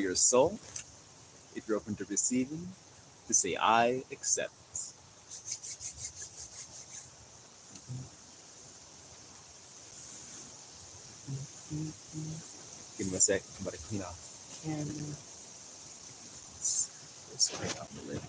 your soul. If you're open to receiving, to say I accept. Give me a sec. I'm about to clean off the camera. Let's clean out the lid.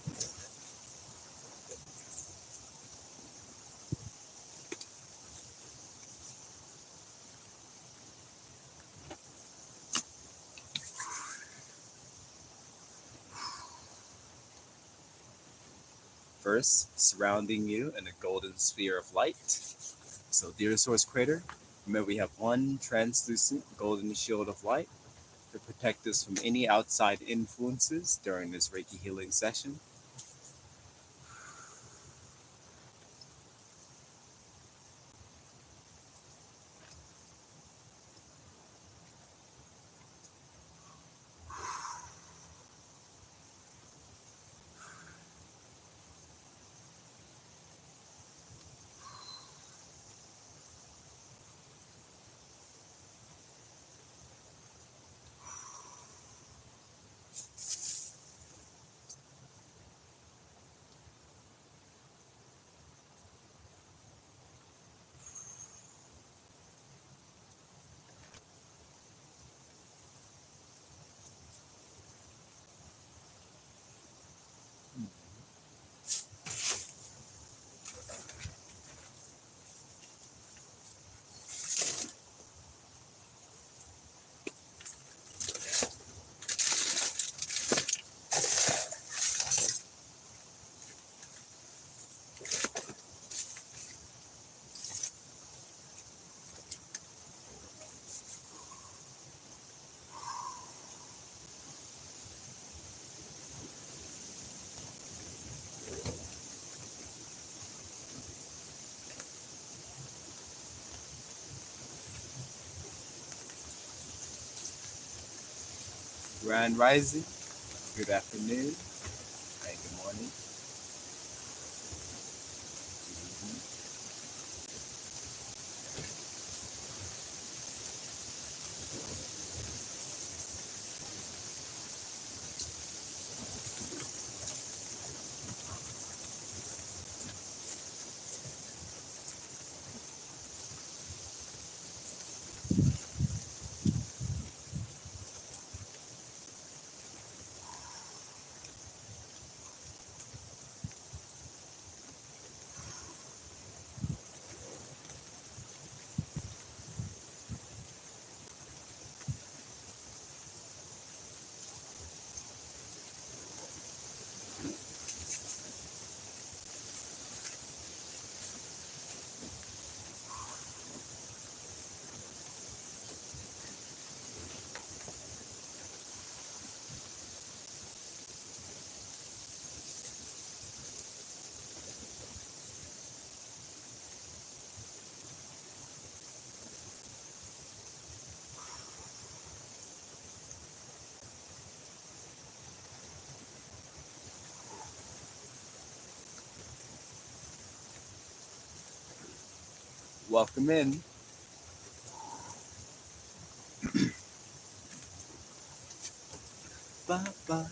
First, surrounding you in a golden sphere of light. So, dear Source Creator, remember we have one translucent golden shield of light to protect us from any outside influences during this Reiki healing session. Grand Rising, good afternoon, and good morning. Welcome in. Ba, ba,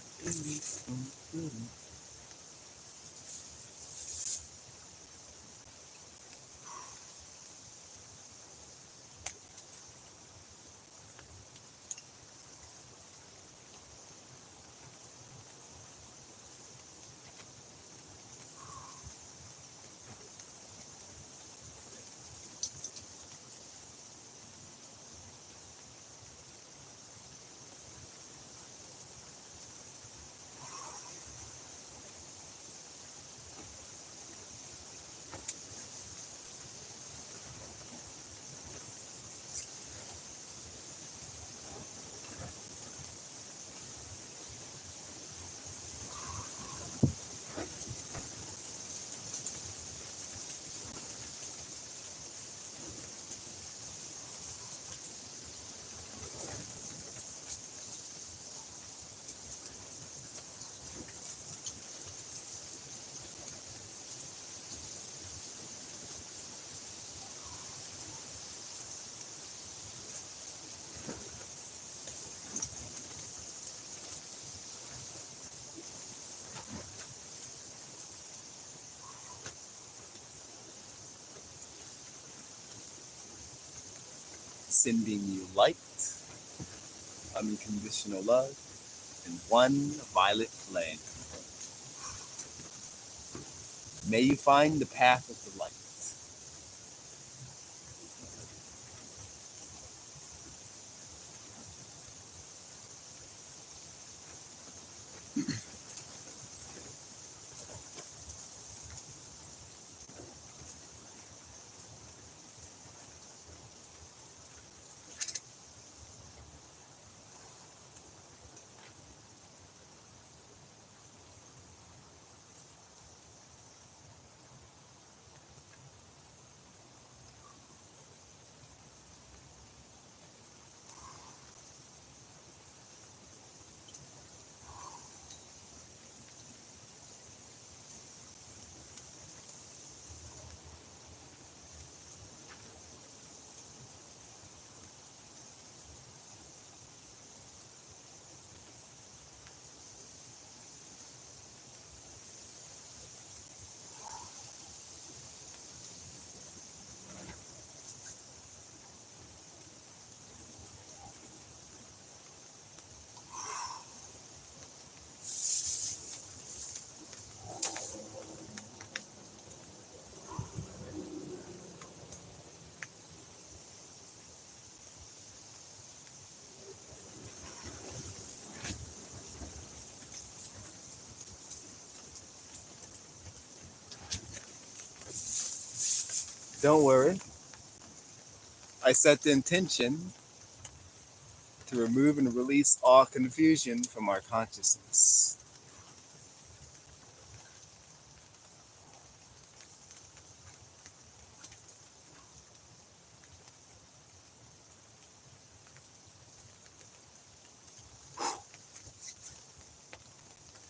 sending you light, unconditional love, and one violet flame. May you find the path of the light. Don't worry. I set the intention to remove and release all confusion from our consciousness.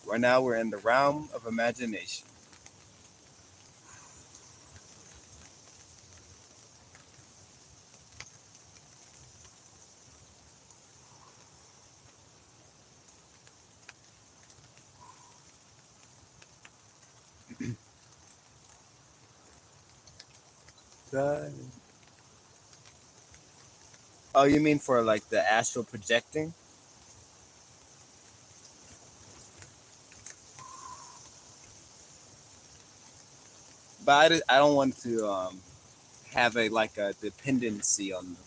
Right now, we're in the realm of imagination. Good. Oh, you mean for like the astral projecting? But I don't want to have a like a dependency on them.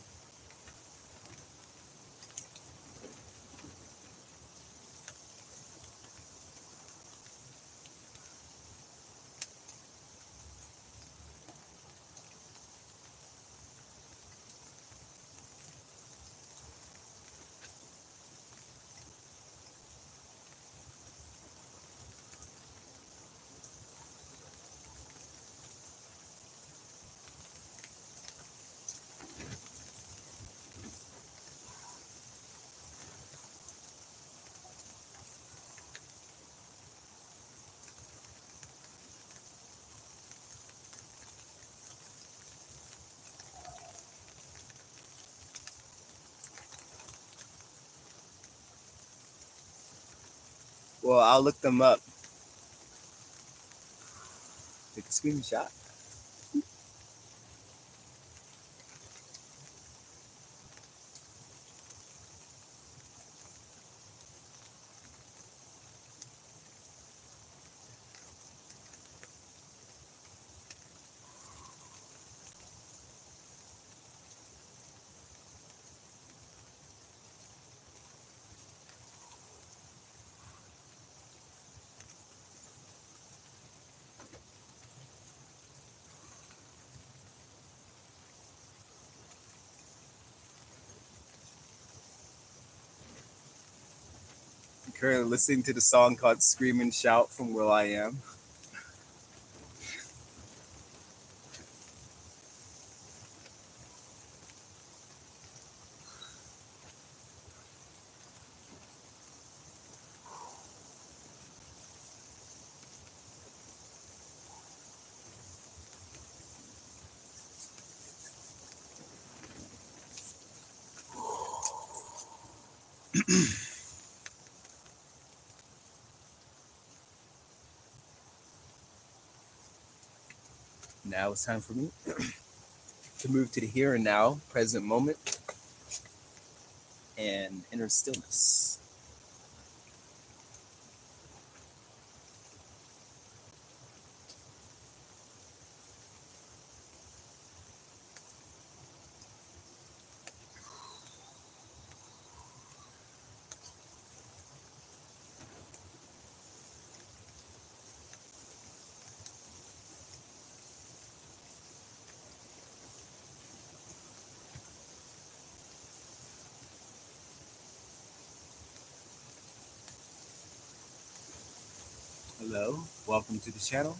Well, I'll look them up. Take a screenshot. I'm currently listening to the song called "Scream and Shout" from Will I Am. Now it's time for me to move to the here and now, present moment. and inner stillness. Hello, welcome to the channel.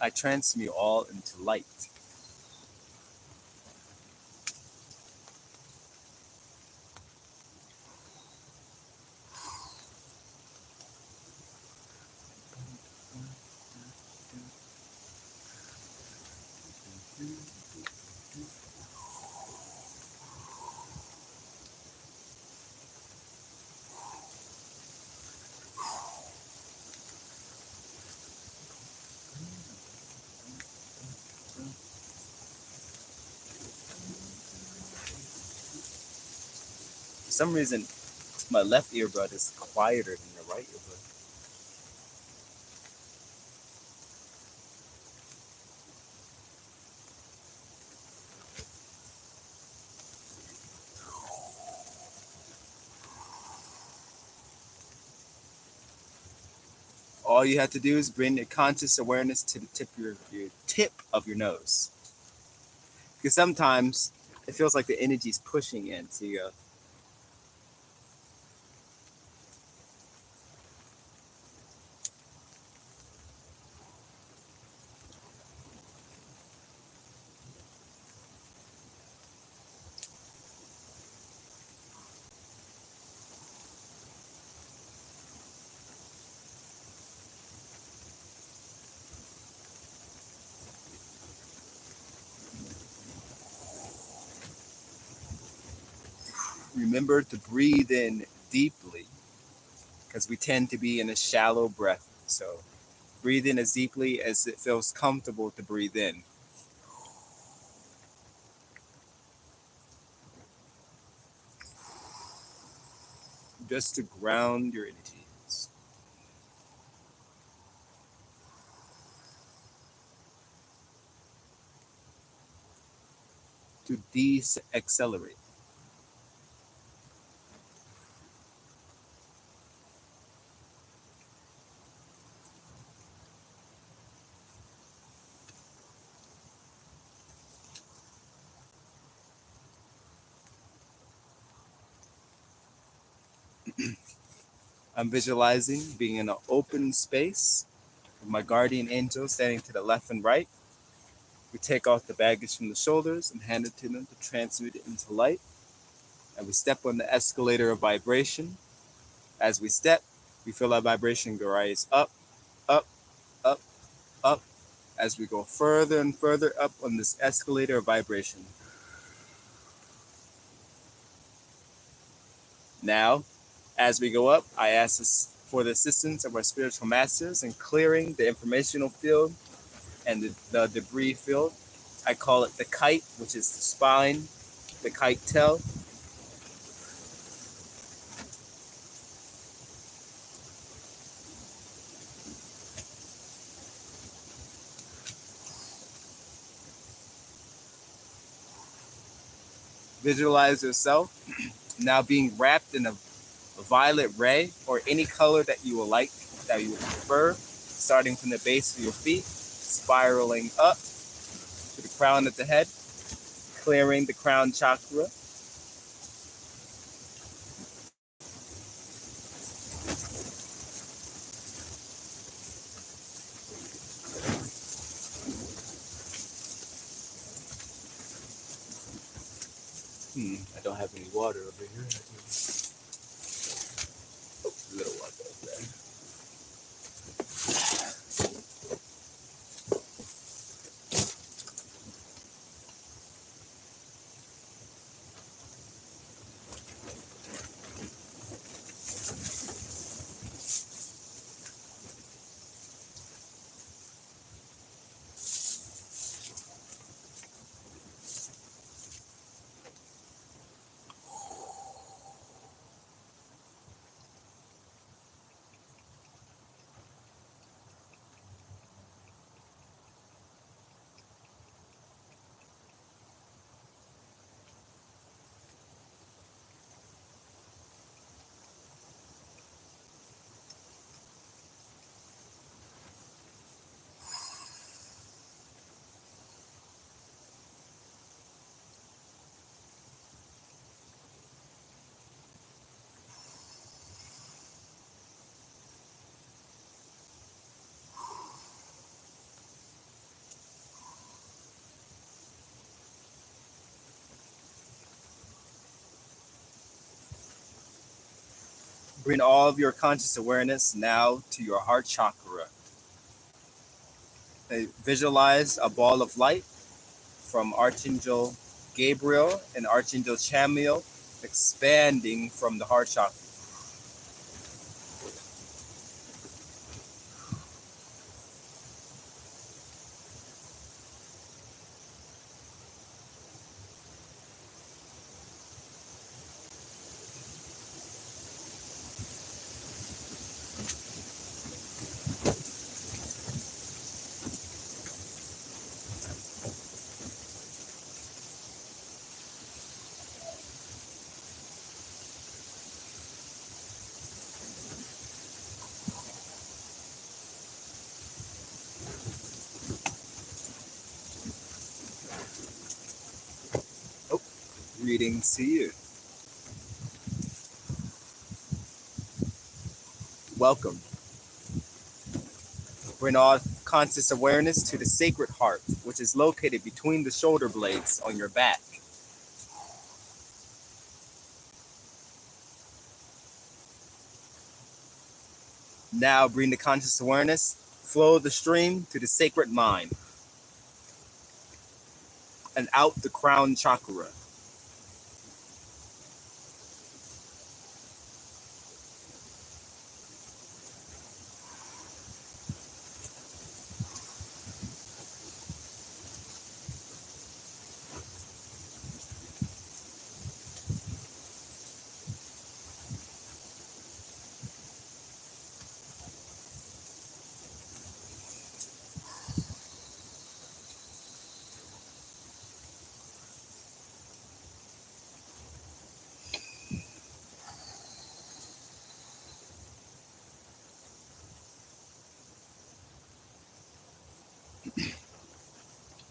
I transform you all into light. For some reason, my left earbud is quieter than the right earbud. All you have to do is bring your conscious awareness to the tip of your nose. Because sometimes it feels like the energy is pushing in. So you go, remember to breathe in deeply because we tend to be in a shallow breath. So breathe in as deeply as it feels comfortable to breathe in. Just to ground your energies, to de-accelerate. I'm visualizing being in an open space with my guardian angel standing to the left and right. We take off the baggage from the shoulders and hand it to them to transmute it into light. And we step on the escalator of vibration. As we step, we feel our vibration rise up, up, up, up, as we go further and further up on this escalator of vibration. Now, as we go up, I ask us for the assistance of our spiritual masters in clearing the informational field and the debris field. I call it the kite, which is the spine, the kite tail. Visualize yourself now being wrapped in a violet ray or any color that you will like, that you would prefer, starting from the base of your feet, spiraling up to the crown of the head, clearing the crown chakra. I don't have any water over here. Oh, a little water over there. Bring all of your conscious awareness now to your heart chakra. Visualize a ball of light from Archangel Gabriel and Archangel Chamuel expanding from the heart chakra. Oh, greetings to you. Welcome. Bring all conscious awareness to the sacred heart, which is located between the shoulder blades on your back. Now bring the conscious awareness, flow the stream to the sacred mind and out the crown chakra.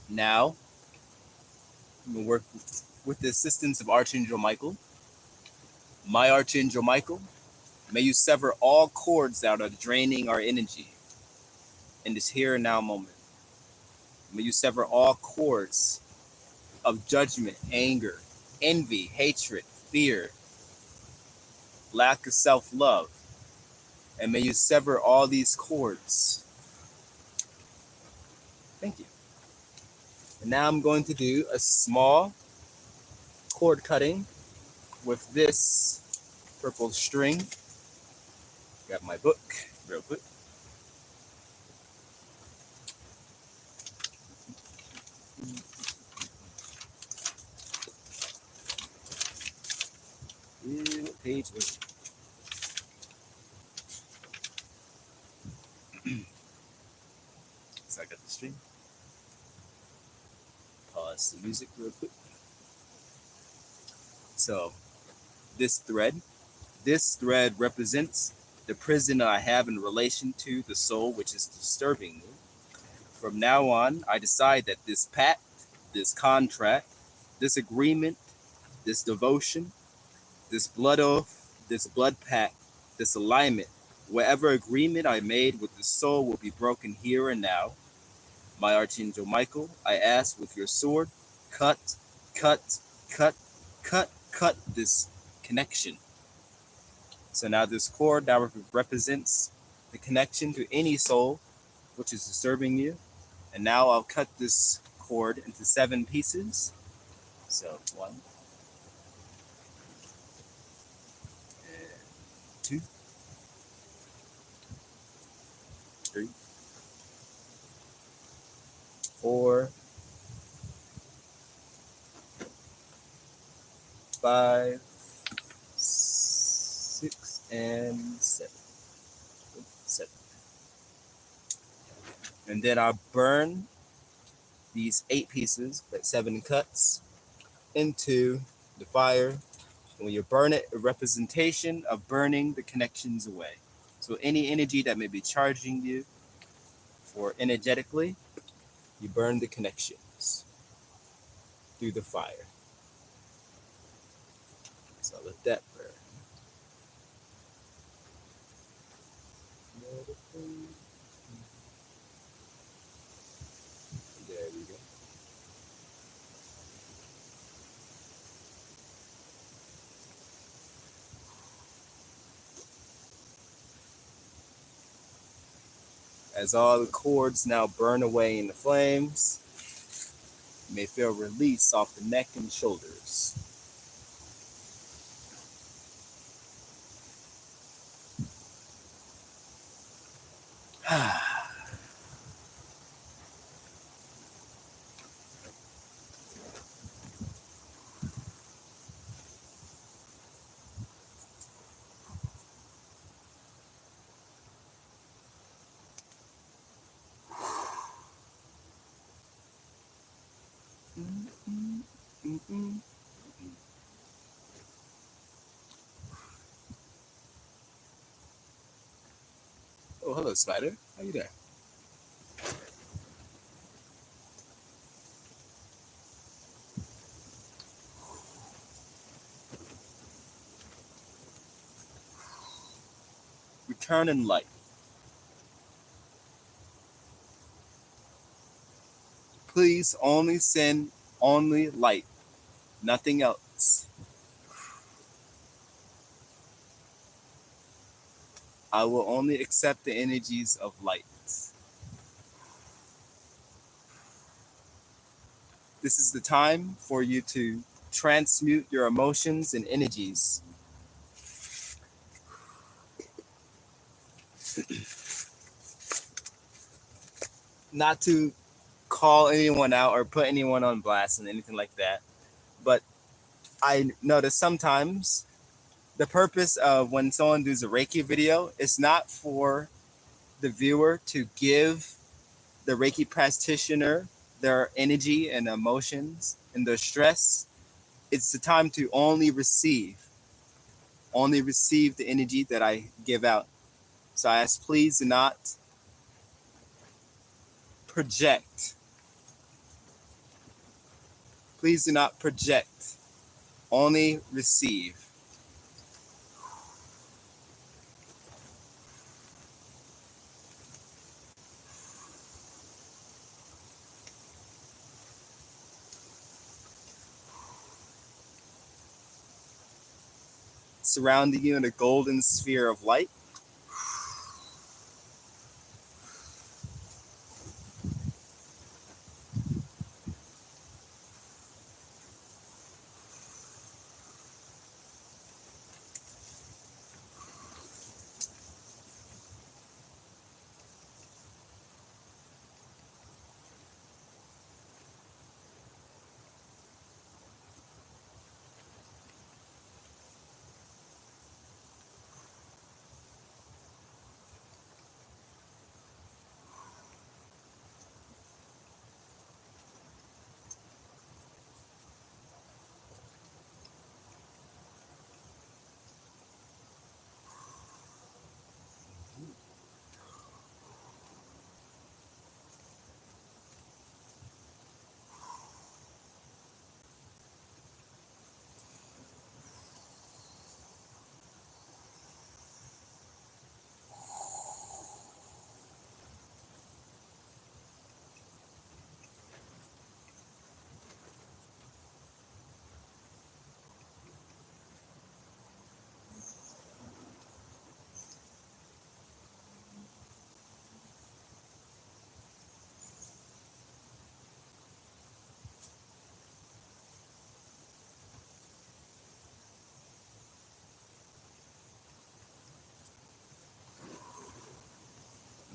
Now, I'm going to work with the assistance of Archangel Michael. My Archangel Michael, may you sever all cords that are draining our energy in this here and now moment. May you sever all cords of judgment, anger, envy, hatred, fear, lack of self-love. And may you sever all these cords. Thank you. And now I'm going to do a small cord cutting with this purple string. Grab my book real quick. What page was it? So I got the string. Pause the music real quick. So this thread represents the prison I have in relation to the soul which is disturbing me. From now on, I decide that this pact, this contract, this agreement, this devotion, this blood oath, this blood pact, this alignment, whatever agreement I made with the soul will be broken here and now. My Archangel Michael, I ask with your sword, cut, cut, cut, cut, cut this connection. So now this cord that represents the connection to any soul which is disturbing you. And now I'll cut this cord into 7 pieces. So 1, 2, 3, 4, 5, 6, and 7. 7. And then I'll burn these 8 pieces, but 7 cuts, into the fire. And when you burn it, a representation of burning the connections away. So any energy that may be charging you for energetically, you burn the connections through the fire. So I'll let that burn. There we go. As all the cords now burn away in the flames, you may feel release off the neck and shoulders. Oh, hello, Spider. How you doing? Return in light. Please only send only light, nothing else. I will only accept the energies of light. This is the time for you to transmute your emotions and energies. Not to call anyone out or put anyone on blast and anything like that, but I notice sometimes the purpose of when someone does a Reiki video is not for the viewer to give the Reiki practitioner their energy and emotions and their stress. It's the time to only receive the energy that I give out. So I ask, please do not project. Please do not project. Only receive. Surrounding you in a golden sphere of light.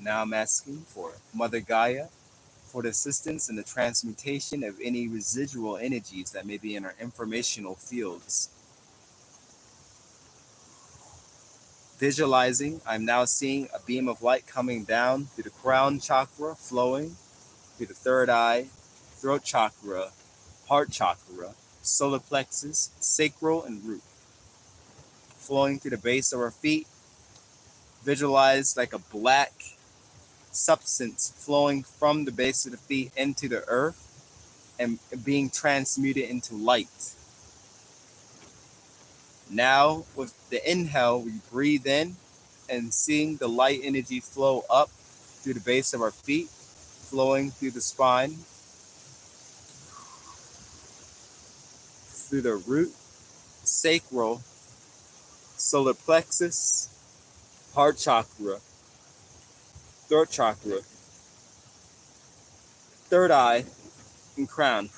Now I'm asking for Mother Gaia for the assistance in the transmutation of any residual energies that may be in our informational fields. Visualizing, I'm now seeing a beam of light coming down through the crown chakra, flowing through the third eye, throat chakra, heart chakra, solar plexus, sacral, and root. Flowing through the base of our feet, visualize like a black substance flowing from the base of the feet into the earth and being transmuted into light. Now, with the inhale, we breathe in and seeing the light energy flow up through the base of our feet, flowing through the spine, through the root, sacral, solar plexus, heart chakra, throat chakra, third eye, and crown.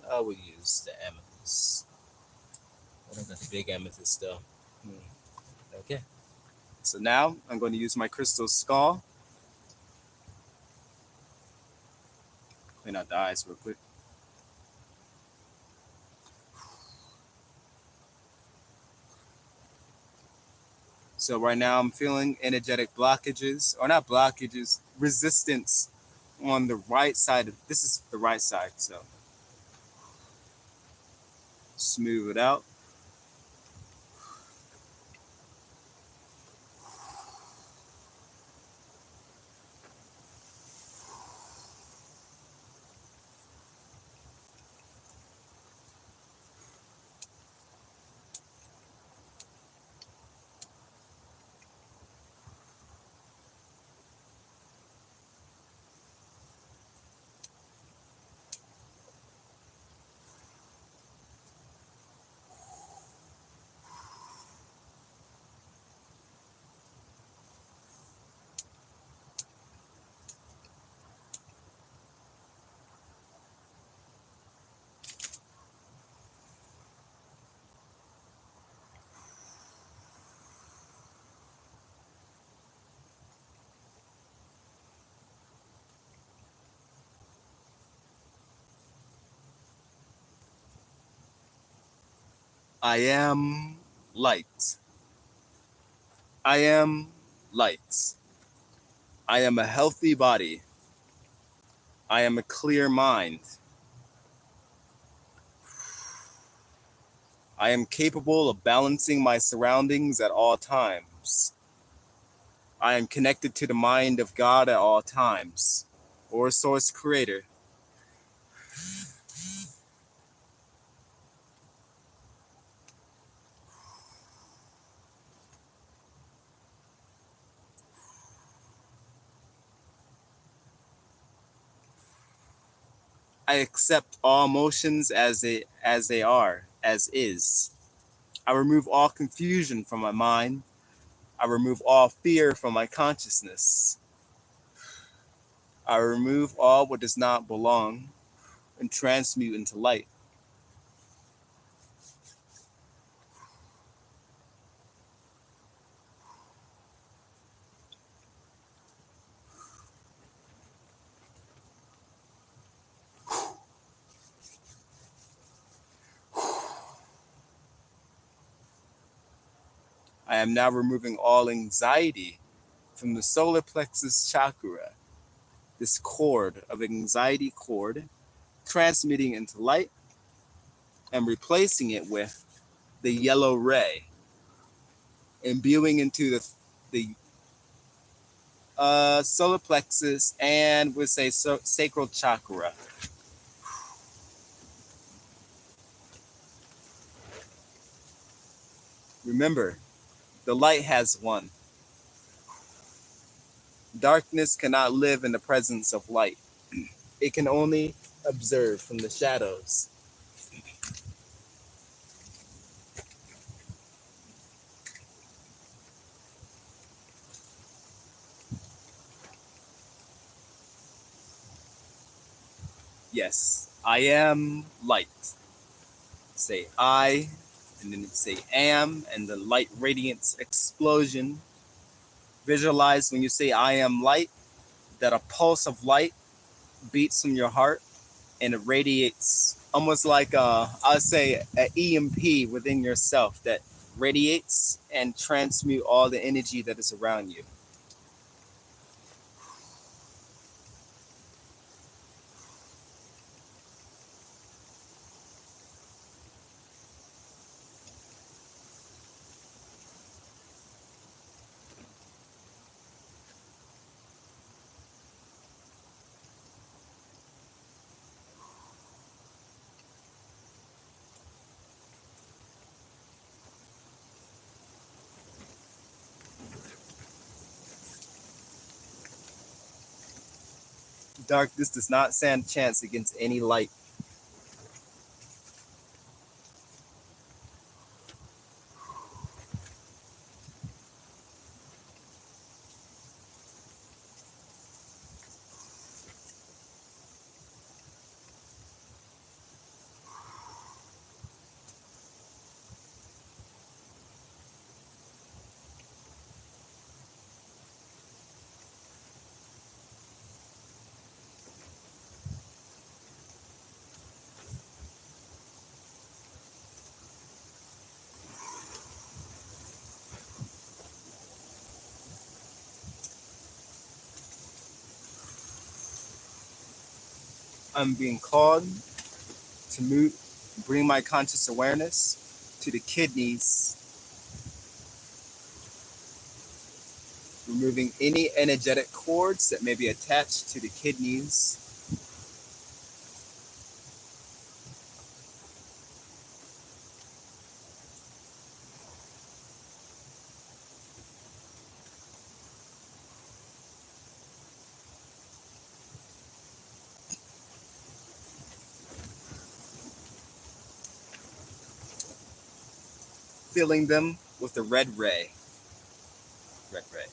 I will use the amethyst. I don't got the big amethyst though. Okay. So now I'm going to use my crystal skull. Clean out the eyes real quick. So right now I'm feeling energetic blockages, or not blockages, resistance on the right side. This is the right side, so smooth it out. I am light. I am light. I am a healthy body. I am a clear mind. I am capable of balancing my surroundings at all times. I am connected to the mind of God at all times, or source creator. I accept all emotions as they are, as is. I remove all confusion from my mind. I remove all fear from my consciousness. I remove all what does not belong and transmute into light. I am now removing all anxiety from the solar plexus chakra, this cord of anxiety cord, transmitting into light and replacing it with the yellow ray, imbuing into the solar plexus and would say sacral chakra. Remember, the light has won. Darkness cannot live in the presence of light. It can only observe from the shadows. Yes, I am light. Say I, and then say am, and the light radiance explosion. Visualize when you say I am light, that a pulse of light beats from your heart and it radiates almost like I'll say an EMP within yourself that radiates and transmute all the energy that is around you. Darkness does not stand chance against any light. I'm being called to move, bring my conscious awareness to the kidneys, removing any energetic cords that may be attached to the kidneys. Filling them with the red ray. Red ray.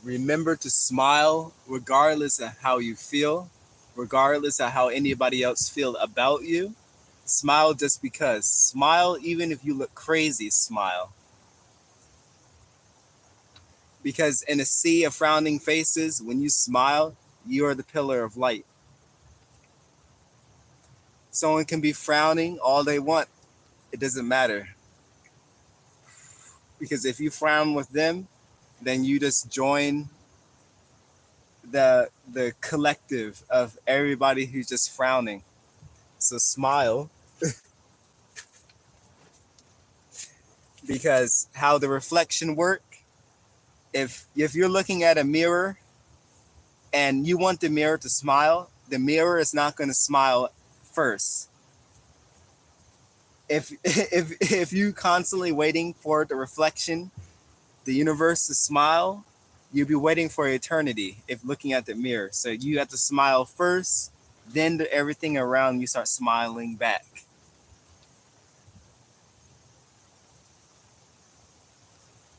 Remember to smile regardless of how you feel, regardless of how anybody else feel about you. Smile just because. Smile even if you look crazy, smile. Because in a sea of frowning faces, when you smile, you are the pillar of light. Someone can be frowning all they want, it doesn't matter. Because if you frown with them, then you just join the collective of everybody who's just frowning. So smile, because how the reflection work, if you're looking at a mirror and you want the mirror to smile, the mirror is not going to smile first. If you constantly waiting for the reflection, the universe to smile, you'll be waiting for eternity if looking at the mirror. So you have to smile first, then everything around you start smiling back.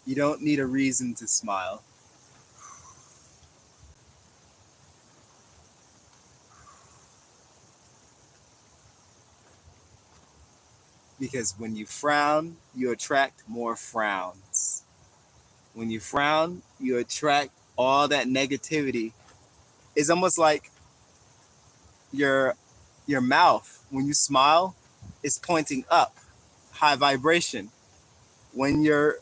You don't need a reason to smile. Because when you frown, you attract more frowns. When you frown, you attract all that negativity. It's almost like your your mouth when you smile is pointing up, high vibration. When you're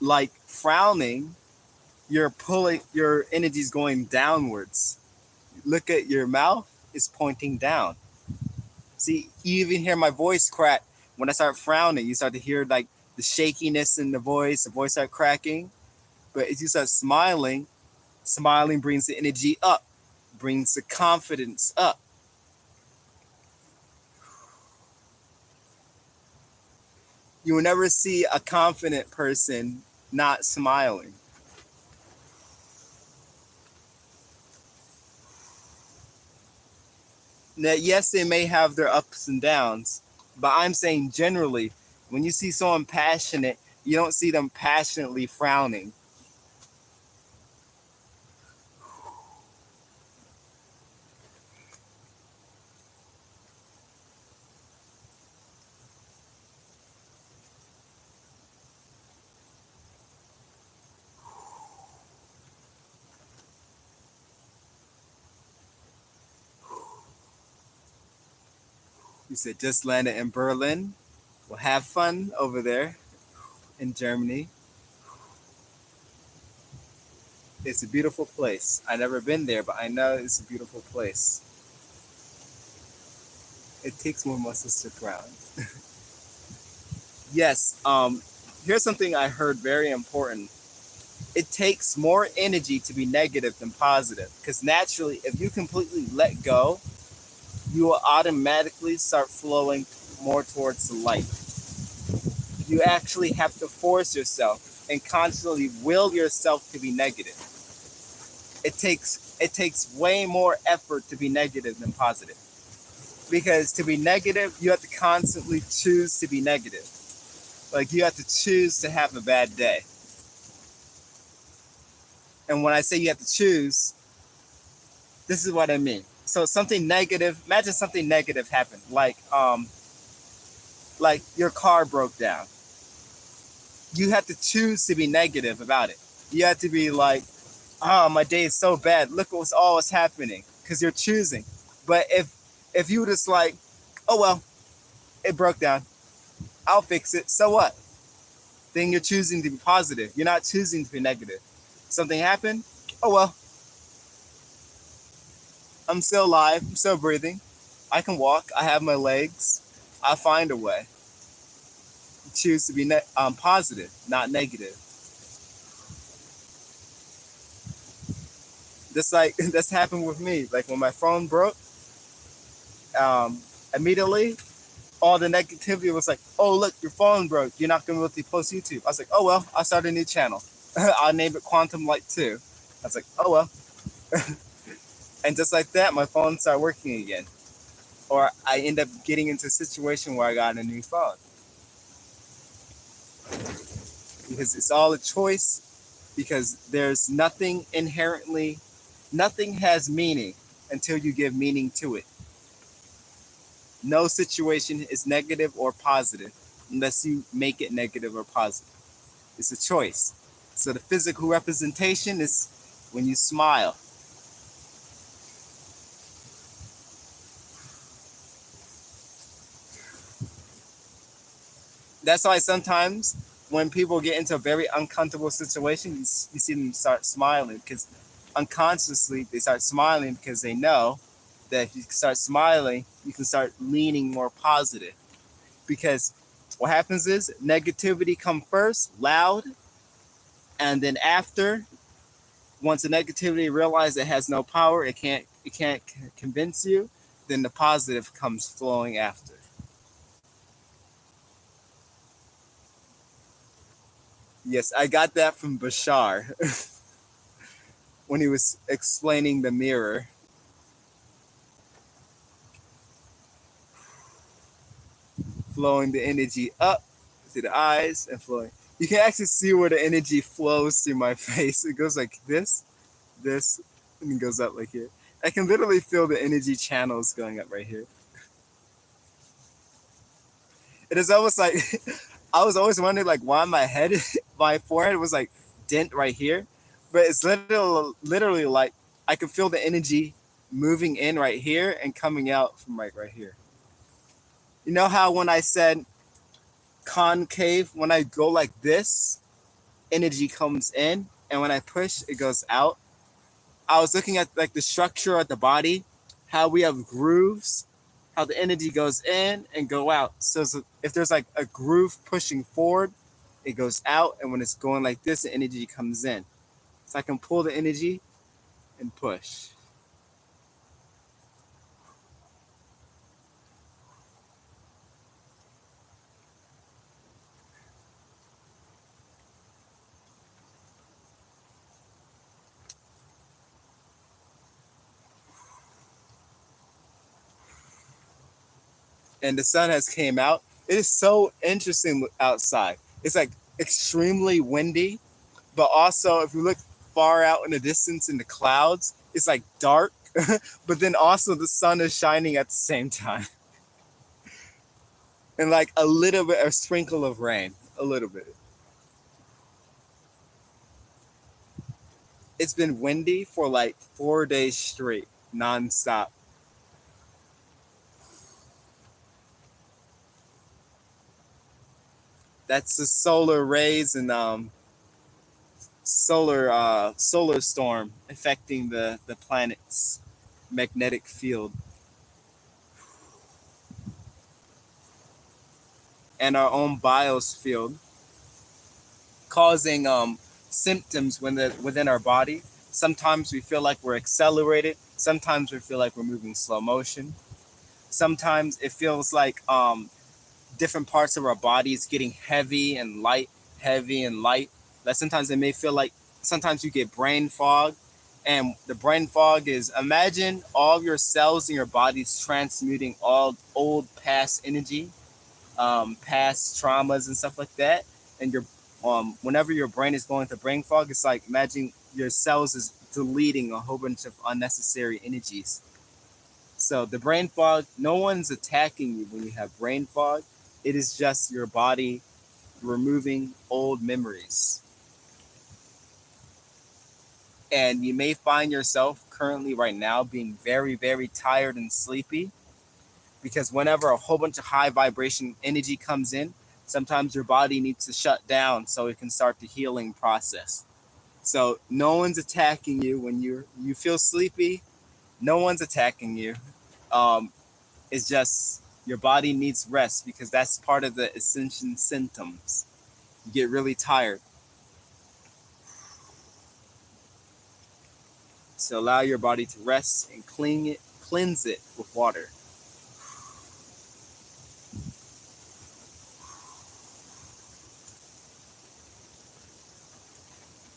like frowning, you're pulling your energy's going downwards. Look at your mouth is pointing down. See, you even hear my voice crack when I start frowning. You start to hear like the shakiness in the voice start cracking. But as you start smiling, smiling brings the energy up, brings the confidence up. You will never see a confident person not smiling. Now, yes, they may have their ups and downs, but I'm saying generally, when you see someone passionate, you don't see them passionately frowning. You said just landed in Berlin. Well, have fun over there in Germany. It's a beautiful place. I've never been there, but I know it's a beautiful place. It takes more muscles to frown. Yes. Here's something I heard very important. It takes more energy to be negative than positive. Because naturally, if you completely let go, you will automatically start flowing more towards the light. You actually have to force yourself and constantly will yourself to be negative. It takes way more effort to be negative than positive. Because to be negative, you have to constantly choose to be negative. Like you have to choose to have a bad day. And when I say you have to choose, this is what I mean. So something negative, imagine something negative happened, like your car broke down. You have to choose to be negative about it. You have to be like, oh, my day is so bad. Look what's all what's happening. Because you're choosing. But if you were just like, oh well, it broke down. I'll fix it. So what? Then you're choosing to be positive. You're not choosing to be negative. Something happened. Oh well, I'm still alive. I'm still breathing. I can walk. I have my legs. I'll find a way. Choose to be positive, not negative. Just like that's happened with me. Like when my phone broke, um, immediately all the negativity was like, "Oh look, your phone broke. You're not gonna be able to post YouTube." I was like, "Oh well, I'll start a new channel. I'll name it Quantum Light 2." I was like, "Oh well," and just like that, my phone started working again. Or I end up getting into a situation where I got a new phone because it's all a choice. Because there's nothing inherently, nothing has meaning until you give meaning to it. No situation is negative or positive unless you make it negative or positive. It's a choice. So the physical representation is when you smile. That's why sometimes when people get into a very uncomfortable situation, you see them start smiling because unconsciously they start smiling because they know that if you start smiling, you can start leaning more positive. Because what happens is negativity come first, loud, and then after, once the negativity realizes it has no power, it can't convince you, then the positive comes flowing after. Yes, I got that from Bashar when he was explaining the mirror. Flowing the energy up to the eyes and flowing. You can actually see where the energy flows through my face. It goes like this, and it goes up like here. I can literally feel the energy channels going up right here. It is almost like I was always wondering like why my head, my forehead was like dent right here, but it's literally like I can feel the energy moving in right here and coming out from right here. You know how when I said concave, when I go like this, energy comes in, and when I push, it goes out. I was looking at like the structure of the body, how we have grooves, how the energy goes in and go out. So if there's like a groove pushing forward, it goes out, and when it's going like this, the energy comes in. So I can pull the energy and push. And the sun has came out. It is so interesting outside. It's like extremely windy, but also if you look far out in the distance in the clouds, it's like dark, but then also the sun is shining at the same time. And like a little bit, a sprinkle of rain, a little bit. It's been windy for like 4 days straight, nonstop. That's the solar rays and solar storm affecting the planet's magnetic field and our own biosphere, causing symptoms within our body. Sometimes we feel like we're accelerated. Sometimes we feel like we're moving slow motion. Sometimes it feels like different parts of our bodies getting heavy and light. That sometimes it may feel like sometimes you get brain fog. And the brain fog is imagine all your cells in your body's transmuting all old past energy, past traumas and stuff like that. And your whenever your brain is going through brain fog, it's like imagine your cells is deleting a whole bunch of unnecessary energies. So the brain fog, no one's attacking you when you have brain fog. It is just your body removing old memories. And you may find yourself currently right now being very, very tired and sleepy because whenever a whole bunch of high vibration energy comes in, sometimes your body needs to shut down so it can start the healing process. So no one's attacking you when you feel sleepy. No one's attacking you. Um, it's just your body needs rest because that's part of the ascension symptoms. You get really tired. So allow your body to rest and cleanse it with water.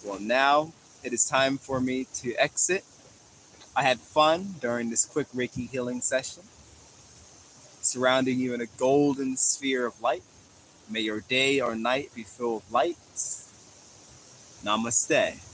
Well, now it is time for me to exit. I had fun during this quick Reiki healing session, surrounding you in a golden sphere of light. May your day or night be filled with light. Namaste.